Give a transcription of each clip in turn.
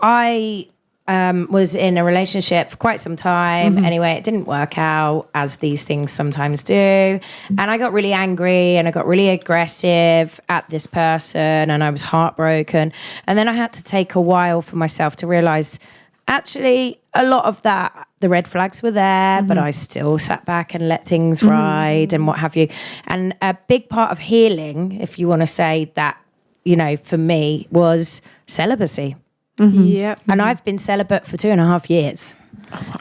I was in a relationship for quite some time. Anyway, it didn't work out, as these things sometimes do. And I got really angry and I got really aggressive at this person and I was heartbroken. And then I had to take a while for myself to realize, actually, a lot of that, the red flags were there, but I still sat back and let things ride and what have you. And a big part of healing, if you want to say that, you know, for me, was celibacy. Yeah. And I've been celibate for 2.5 years.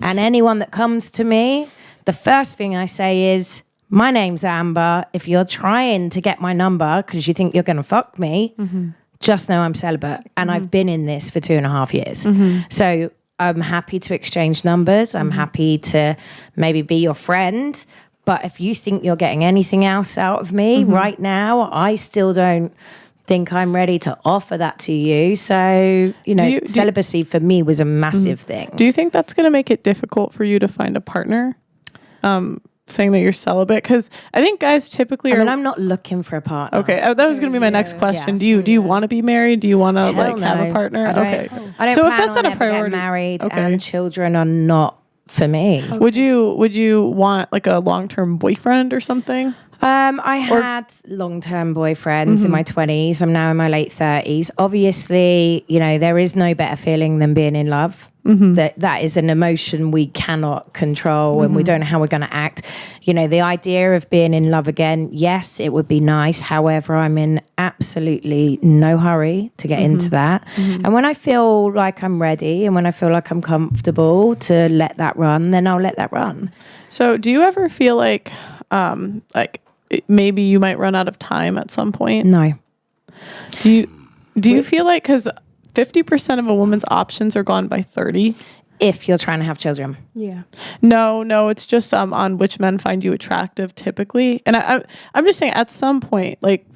And anyone that comes to me, the first thing I say is, my name's Amber. If you're trying to get my number because you think you're going to fuck me, just know I'm celibate. And I've been in this for 2.5 years. So I'm happy to exchange numbers. I'm happy to maybe be your friend. But if you think you're getting anything else out of me right now, I still don't think I'm ready to offer that to you. So, you know, celibacy for me was a massive thing. Do you think that's going to make it difficult for you to find a partner? Saying that you're celibate? Because I think guys typically I'm not looking for a partner. Okay, that was going to be my next question. Do you want to be married? Do you want to have a partner? I don't So plan if that's on not a ever priority, getting married, and children are not for me. Would you want like a long-term boyfriend or something? I had long-term boyfriends in my 20s. I'm now in my late 30s. Obviously, you know, there is no better feeling than being in love. That is an emotion we cannot control and we don't know how we're going to act. You know, the idea of being in love again, yes, it would be nice. However, I'm in absolutely no hurry to get into that. And when I feel like I'm ready and when I feel like I'm comfortable to let that run, then I'll let that run. So do you ever feel like maybe you might run out of time at some point? No. Do you feel like, because 50% of a woman's options are gone by 30? If you're trying to have children. Yeah. No, it's just on which men find you attractive typically. And I'm just saying, at some point, like,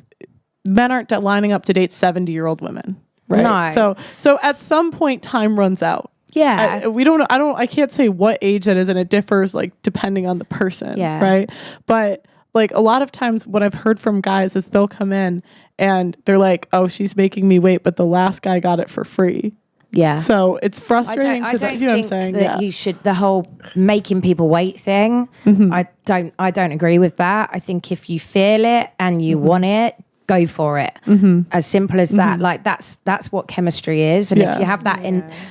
men aren't lining up to date 70-year-old women, right? No. So at some point, time runs out. Yeah. I can't say what age that is, and it differs like depending on the person. Yeah. Right. But like a lot of times what I've heard from guys is they'll come in and they're like, oh, she's making me wait, but the last guy got it for free. Yeah. So it's frustrating I don't you know what I'm think saying? that you should, the whole making people wait thing, I don't agree with that. I think if you feel it and you want it, go for it. As simple as that. Like that's what chemistry is. And if you have that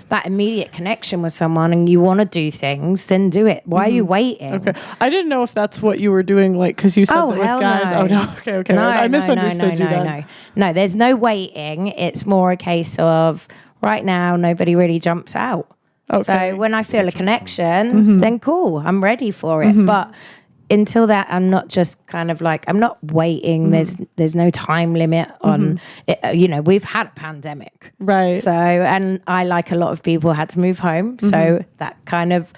that immediate connection with someone and you want to do things, then do it. Why are you waiting? Okay. I didn't know if that's what you were doing, like, because you said that with guys. No. Oh no. Okay. I misunderstood you then. No, there's no waiting. It's more a case of right now nobody really jumps out. Okay. So when I feel a connection, then cool, I'm ready for it. But until that, I'm not just kind of like, I'm not waiting. There's no time limit on it. You know, we've had a pandemic. Right. So, and I, like a lot of people, had to move home. So that kind of,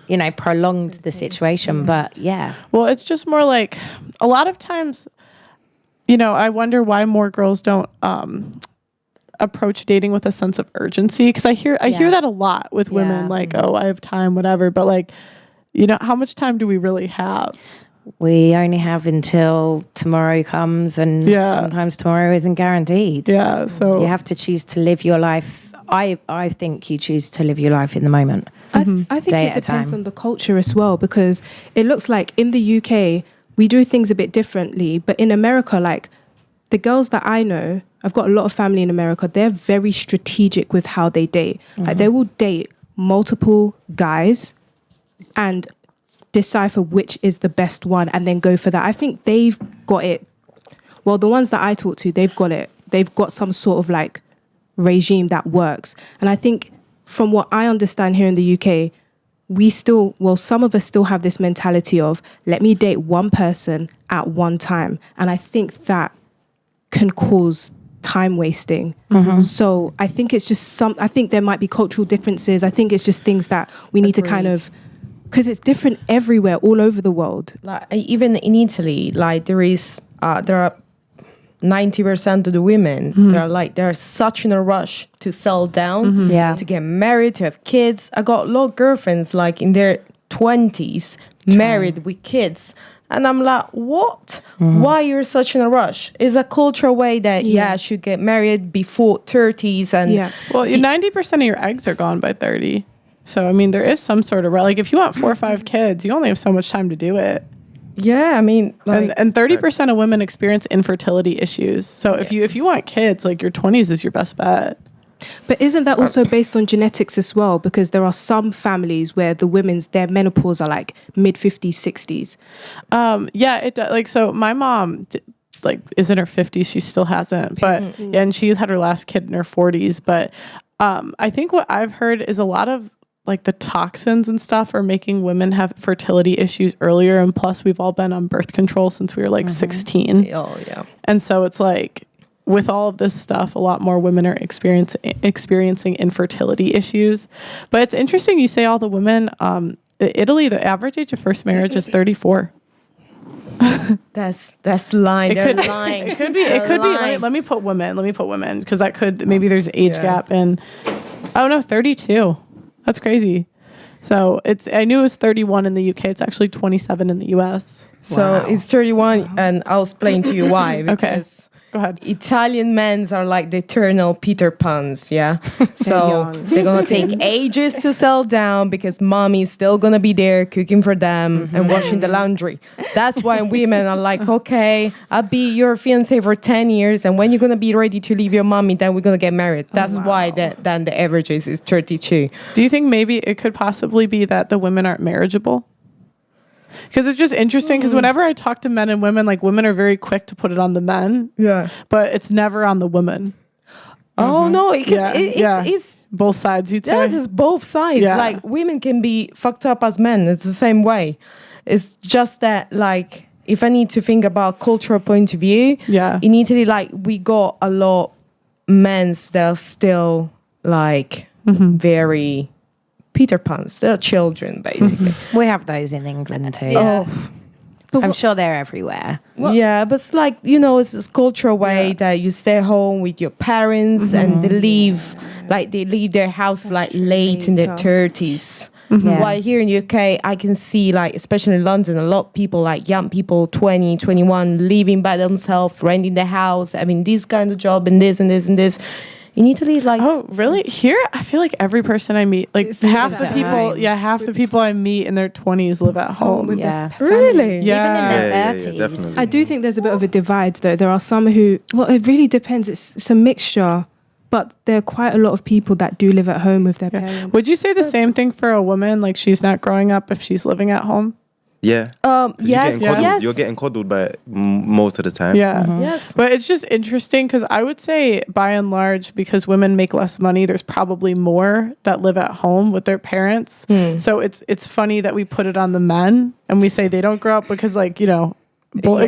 you know, prolonged the situation. But yeah. Well, it's just more like a lot of times, you know, I wonder why more girls don't approach dating with a sense of urgency. Because I hear that a lot with women, like, oh, I have time, whatever. But like, you know, how much time do we really have? We only have until tomorrow comes, and sometimes tomorrow isn't guaranteed. Yeah, so you have to choose to live your life. I think you choose to live your life in the moment. I think it depends on the culture as well, because it looks like in the UK we do things a bit differently, but in America, like the girls that I know, I've got a lot of family in America. They're very strategic with how they date. Like they will date multiple guys and decipher which is the best one and then go for that. I think they've got it. Well, the ones that I talk to, they've got it. They've got some sort of like regime that works. And I think from what I understand here in the UK, some of us still have this mentality of, let me date one person at one time. And I think that can cause time wasting. So I think it's just I think there might be cultural differences. I think it's just things that we need to kind of, because it's different everywhere, all over the world. Like even in Italy, like there are 90% of the women they're such in a rush to settle down, to get married, to have kids. I got a lot of girlfriends like in their 20s, married with kids, And I'm like, what? Why you're such in a rush? It's a cultural way that, should get married before 30s. And well, 90% of your eggs are gone by 30. So, I mean, there is some sort of, like, if you want 4 or 5 kids, you only have so much time to do it. Yeah, I mean, like, and 30% of women experience infertility issues. So if you want kids, like, your 20s is your best bet. But isn't that also based on genetics as well? Because there are some families where their menopause are like mid 50s, 60s. Yeah, it does. Like, so my mom is in her 50s. She still hasn't, but and she had her last kid in her 40s. But I think what I've heard is a lot of like the toxins and stuff are making women have fertility issues earlier. And plus we've all been on birth control since we were like 16. Oh yeah. And so it's like, with all of this stuff, a lot more women are experiencing infertility issues. But it's interesting you say all the women, Italy, the average age of first marriage is 34. That's lying. They're lying. It could be. Let me put women because that could, maybe there's an age gap. And oh no, 32. That's crazy. So I knew it was 31 in the UK. It's actually 27 in the US. So it's 31, and I'll explain to you why. Because Go ahead. Italian men are like the eternal Peter Pans, yeah? So they're going to take ages to settle down because mommy's still going to be there cooking for them and washing the laundry. That's why women are like, okay, I'll be your fiancé for 10 years, and when you're going to be ready to leave your mommy, then we're going to get married. That's why then the average is 32. Do you think maybe it could possibly be that the women aren't marriageable? Because it's just interesting because whenever I talk to men and women, like women are very quick to put it on the men. Yeah. But it's never on the women. Oh, no. It's both sides, you'd say. Yeah, it's both sides. Yeah. Like women can be fucked up as men. It's the same way. It's just that like if I need to think about cultural point of view, in Italy, like we got a lot men that are still like very Peter Pans. They're children, basically. We have those in England too. Yeah. I'm sure they're everywhere. Well, yeah, but it's like, it's this cultural way that you stay home with your parents and they leave their house like late in their 30s. While here in the UK, I can see like, especially in London, a lot of people, like young people, 20, 21, living by themselves, renting the house, having this kind of job and this and this and this. In Italy, like... Oh, really? Here, I feel like every person I meet, like half the people I meet in their 20s live at home. Really? Yeah. Even in their 30s. Definitely. I do think there's a bit of a divide, though. There are some who... Well, it really depends. It's a mixture. But there are quite a lot of people that do live at home with their parents. Would you say the same thing for a woman? Like she's not growing up if she's living at home? Yeah. Yes. You're getting coddled by it most of the time. Yeah. Yes. But it's just interesting because I would say by and large, because women make less money, there's probably more that live at home with their parents. So it's funny that we put it on the men and we say they don't grow up because it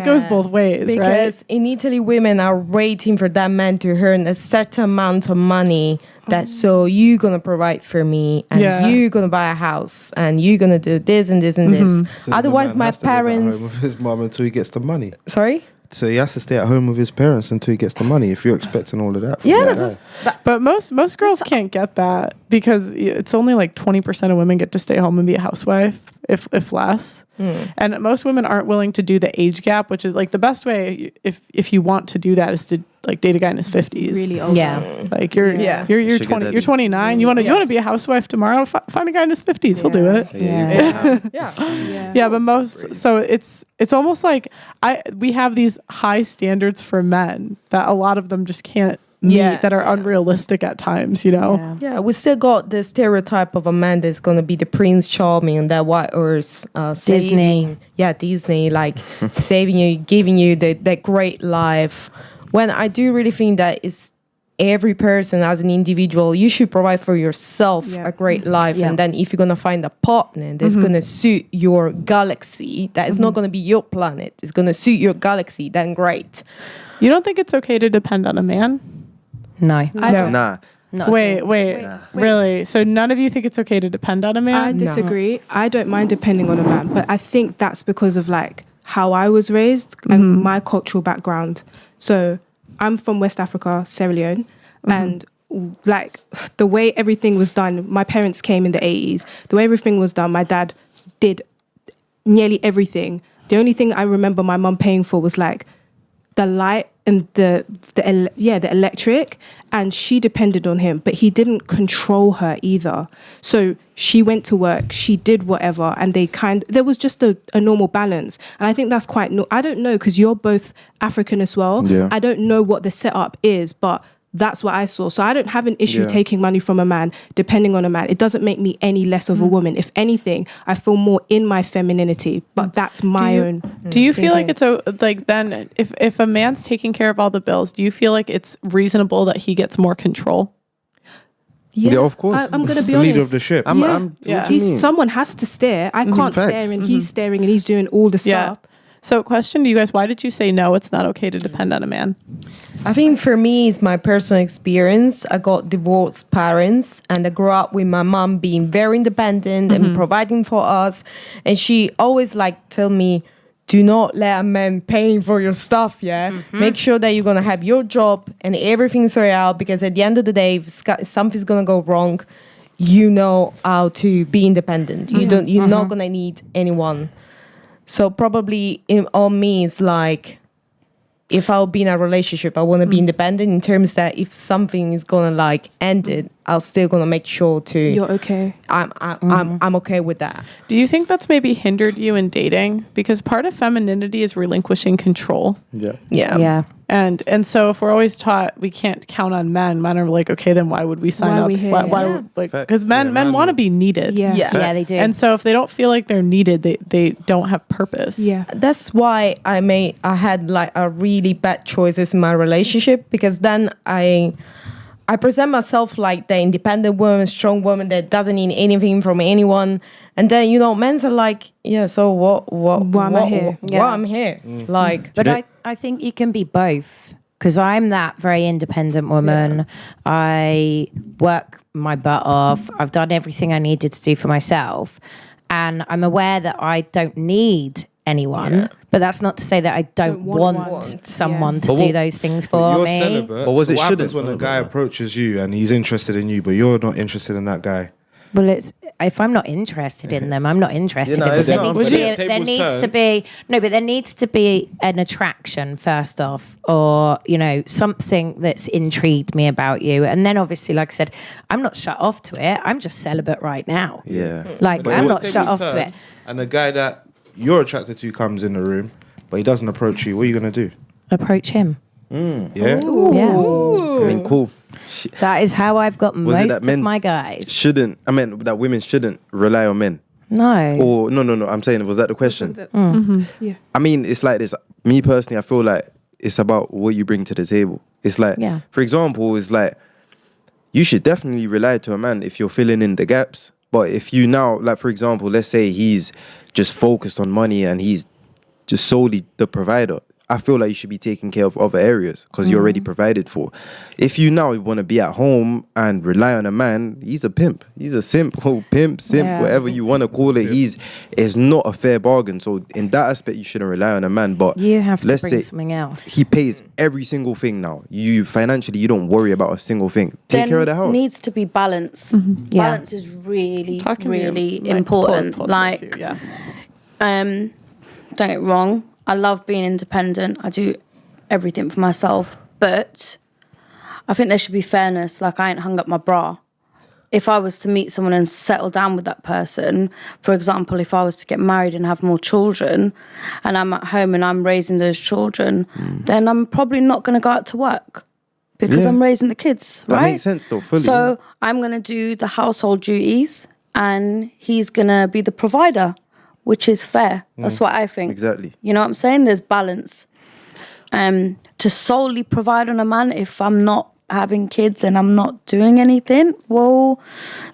goes both ways, because right? Because in Italy, women are waiting for that man to earn a certain amount of money so you're going to provide for me and you're going to buy a house and you're going to do this and this and this. So otherwise, my parents... Live at home with his mom until he gets the money. Sorry? So he has to stay at home with his parents until he gets the money if you're expecting all of that. But most girls can't get that because it's only like 20% of women get to stay home and be a housewife, if less. And most women aren't willing to do the age gap, which is like the best way if you want to do that is to like date a guy in his 50s. Really old. Yeah. Like you're 20, you're 29. You want to be a housewife tomorrow? Find a guy in his 50s. He'll do it. Yeah. But so it's almost like we have these high standards for men that a lot of them just can't meet, that are unrealistic at times, Yeah, we still got the stereotype of a man that's going to be the Prince Charming and that white horse Disney. Disney, like saving you, giving you that great life. When I do really think that it's every person as an individual, you should provide for yourself a great life. And then if you're going to find a partner that's going to suit your galaxy, that is not going to be your planet, it's going to suit your galaxy, then great. You don't think it's okay to depend on a man? No. Nah. Wait. Really? So none of you think it's okay to depend on a man? I disagree. I don't mind depending on a man, but I think that's because of like how I was raised and my cultural background. So I'm from West Africa, Sierra Leone, and like the way everything was done, my parents came in the 80s. The way everything was done, my dad did nearly everything. The only thing I remember my mum paying for was like the light and the electric, and she depended on him, but he didn't control her either. So she went to work, she did whatever, and there was just a normal balance. And I think that's quite, I don't know, because you're both African as well. Yeah. I don't know what the setup is, but that's what I saw. So I don't have an issue taking money from a man, depending on a man. It doesn't make me any less of a woman. If anything, I feel more in my femininity, but that's my own. Do you feel like it's then if a man's taking care of all the bills, do you feel like it's reasonable that he gets more control? Yeah, of course. I'm going to be The honest. leader of the ship. Someone has to stare. I can't stare, and he's staring, and he's doing all the stuff. So question to you guys, why did you say no, it's not okay to depend on a man? I think for me, it's my personal experience. I got divorced parents, and I grew up with my mom being very independent and providing for us. And she always tell me, do not let a man paying for your stuff, Make sure that you're going to have your job and everything sorted out, because at the end of the day, if something's going to go wrong, you know how to be independent. You're not going to need anyone. So probably on me, it's like, if I'll be in a relationship, I want to be independent in terms that if something is gonna end it, I'll still gonna make sure to You're okay. I'm okay with that. Do you think that's maybe hindered you in dating? Because part of femininity is relinquishing control. Yeah. And so if we're always taught we can't count on men are like, okay, then why would we sign Why are up? we here? Why because men want to be needed. Yeah, they do. And so if they don't feel like they're needed, they don't have purpose. Yeah. That's why I had a really bad choices in my relationship, because then I present myself like the independent woman, strong woman that doesn't need anything from anyone. And then, men's are like, so why am I here? Why I'm here? But I think you can be both, because I'm that very independent woman. I work my butt off. I've done everything I needed to do for myself. And I'm aware that I don't need anyone, but that's not to say that I don't want someone to do those things for me. Celibate, but was it what happens shouldn't when a guy approaches you and he's interested in you, but you're not interested in that guy? Well, if I'm not interested in them, I'm not interested in them. There needs to be an attraction first off, or something that's intrigued me about you, and then obviously, like I said, I'm not shut off to it. I'm just celibate right now. Yeah, I'm not shut off to it. And the guy that you're attracted to comes in the room, but he doesn't approach you. What are you gonna do? Approach him. Yeah. Ooh. Yeah. I mean, cool. That is how I've got most of my guys. That women shouldn't rely on men. No. Or no. I'm saying, was that the question? Yeah. I mean, it's like this. Me personally, I feel like it's about what you bring to the table. It's like, for example, it's like you should definitely rely to a man if you're filling in the gaps. But if you now, like for example, let's say he's just focused on money and he's just solely the provider, I feel like you should be taking care of other areas because you're already provided for. If you now want to be at home and rely on a man, he's a pimp. He's a simp, whatever you want to call it. It's not a fair bargain. So in that aspect, you shouldn't rely on a man. But you have to let's bring say something else. He pays every single thing now. You financially, you don't worry about a single thing. Take care of the house. Needs to be balance. Balance is really, really important. Don't get it wrong. I love being independent. I do everything for myself. But I think there should be fairness. Like, I ain't hung up my bra. If I was to meet someone and settle down with that person, for example, if I was to get married and have more children and I'm at home and I'm raising those children, then I'm probably not going to go out to work because I'm raising the kids, right? That makes sense though, fully. So I'm going to do the household duties and he's going to be the provider, which is fair. That's what I think. Exactly. You know what I'm saying? There's balance. To solely provide on a man if I'm not having kids and I'm not doing anything, well,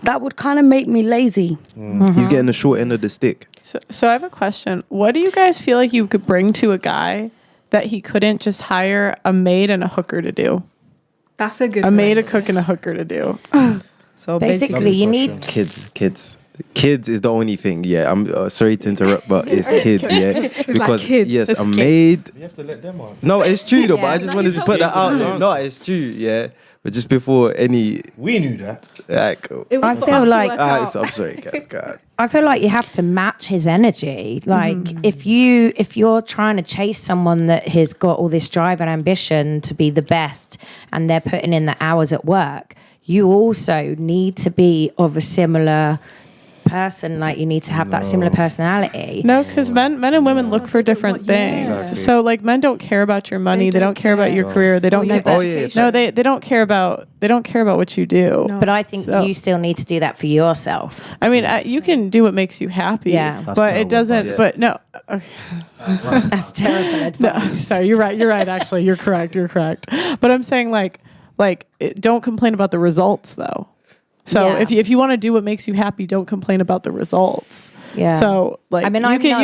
that would kind of make me lazy. He's getting the short end of the stick. So I have a question. What do you guys feel like you could bring to a guy that he couldn't just hire a maid and a hooker to do? That's a good maid, a cook, and a hooker to do. So basically you need Kids. Kids is the only thing. Yeah, I'm sorry to interrupt, but it's kids. Yeah, because kids. yes, a maid. You have to let them answer. No, it's true though. But I just no, wanted to put that out there. No, it's true. Yeah, but just before any. We knew that. Cool. It was I for feel us to like- work out. I'm sorry, guys. God. I feel like you have to match his energy. Like if you're trying to chase someone that has got all this drive and ambition to be the best, and they're putting in the hours at work, you also need to be of a similar person. Like you need to have that similar personality. No, because men and women look for different things. Exactly. So like men don't care about your money. They don't care about your career. They don't care. No, they don't care about. They don't care about what you do. But I think So- you still need to do that for yourself. I mean, you can do what makes you happy. Yeah. but That's it doesn't. terrible, But no. Okay. That's terrible advice. No, sorry, you're right. You're right. Actually, you're correct. You're correct. But I'm saying don't complain about the results though. So Yeah. if you want to do what makes you happy, don't complain about the results. Yeah. So like I mean, you I've can never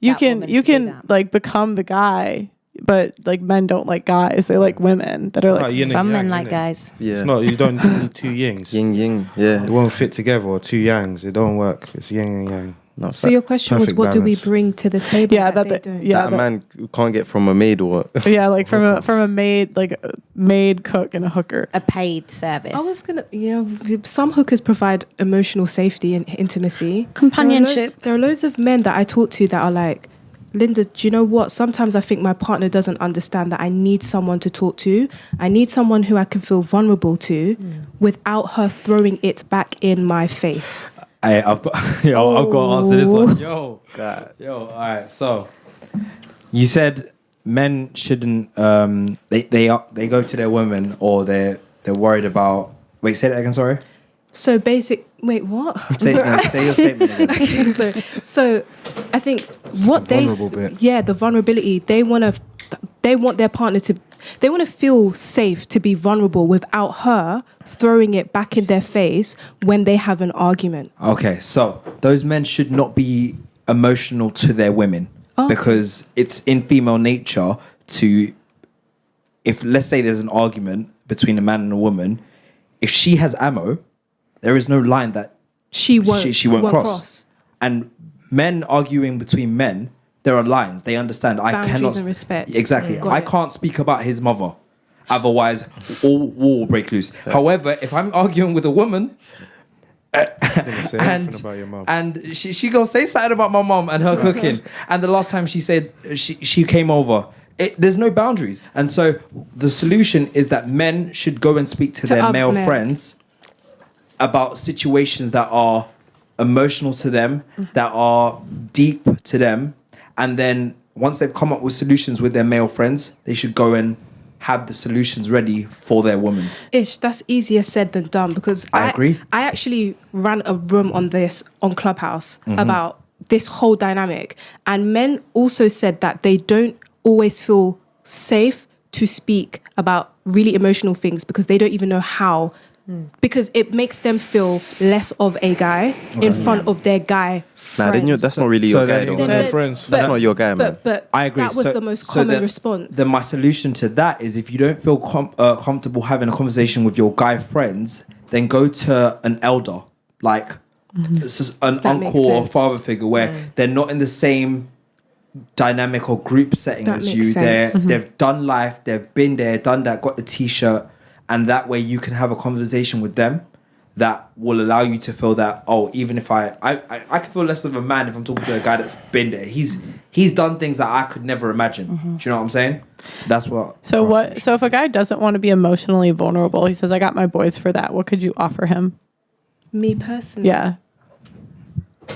you that can woman you to do can that. like become the guy, but like men don't like guys. They like women that are like yin and Some yang, men like innit? guys. Yeah. It's not. You don't need two yings. Yin yin. Yeah. It won't fit together, or two yangs. It don't work. It's yin and yang. No, So your question was, Perfect what do we balance. bring to the table? yeah that that they don't? yeah that a that- man can't get from a maid or what? yeah like from a maid, like a maid, cook, and a hooker. A paid service. I was gonna, some hookers provide emotional safety and intimacy, Companionship. There are loads of men that I talk to that are like, Linda, do you know what? Sometimes I think my partner doesn't understand that I need someone to talk to. I need someone who I can feel vulnerable to without her throwing it back in my face. I've got I've got to answer this one. God. All right. So you said men shouldn't they go to their women, or they're worried about. Wait, say that again. Sorry. So wait, what? Say your statement again. Okay, so I think what The they vulnerable bit. the vulnerability, they want their partner to, they want to feel safe to be vulnerable without her throwing it back in their face when they have an argument. Okay, so those men should not be emotional to their women, because it's in female nature to, if let's say there's an argument between a man and a woman, if she has ammo, there is no line that She won't cross. And men arguing between men, there are lines. They understand. I Boundaries cannot and respect. Exactly. Got I it. can't speak about his mother, otherwise all war will break loose. However, if I'm arguing with a woman, Say anything about your mum. and she goes say something about my mom and her cooking, and the last time she said she came over, there's no boundaries. And so the solution is that men should go and speak to their other male men. friends about situations that are emotional to them, that are deep to them, and then once they've come up with solutions with their male friends, they should go and have the solutions ready for their woman. Ish, that's easier said than done, because I agree. I actually ran a room on Clubhouse about this whole dynamic, and men also said that they don't always feel safe to speak about really emotional things because they don't even know how, because it makes them feel less of a guy in front of their guy friends. Nah, that's not really your guy. Then though. you got no friends. That's not your guy, man. But I agree. that was the most common response. Then my solution to that is, if you don't feel comfortable having a conversation with your guy friends, then go to an elder, like it's just an That makes uncle or sense. father figure, where they're not in the same dynamic or group setting That as makes you. sense. They've done life, they've been there, done that, got the t-shirt, and that way you can have a conversation with them that will allow you to feel that, oh, even if I can feel less of a man if I'm talking to a guy that's been there. He's done things that I could never imagine. Do you know what I'm saying? That's what. So if a guy doesn't want to be emotionally vulnerable, he says, "I got my boys for that." What could you offer him? Me personally, Yeah.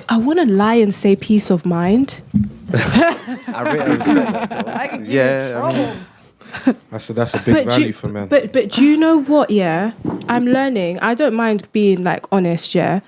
I want to lie and say peace of mind. I respect that, though. Yeah, I mean, That's a big value for men. But do you know what? Yeah, I'm learning. I don't mind being like honest. Yeah,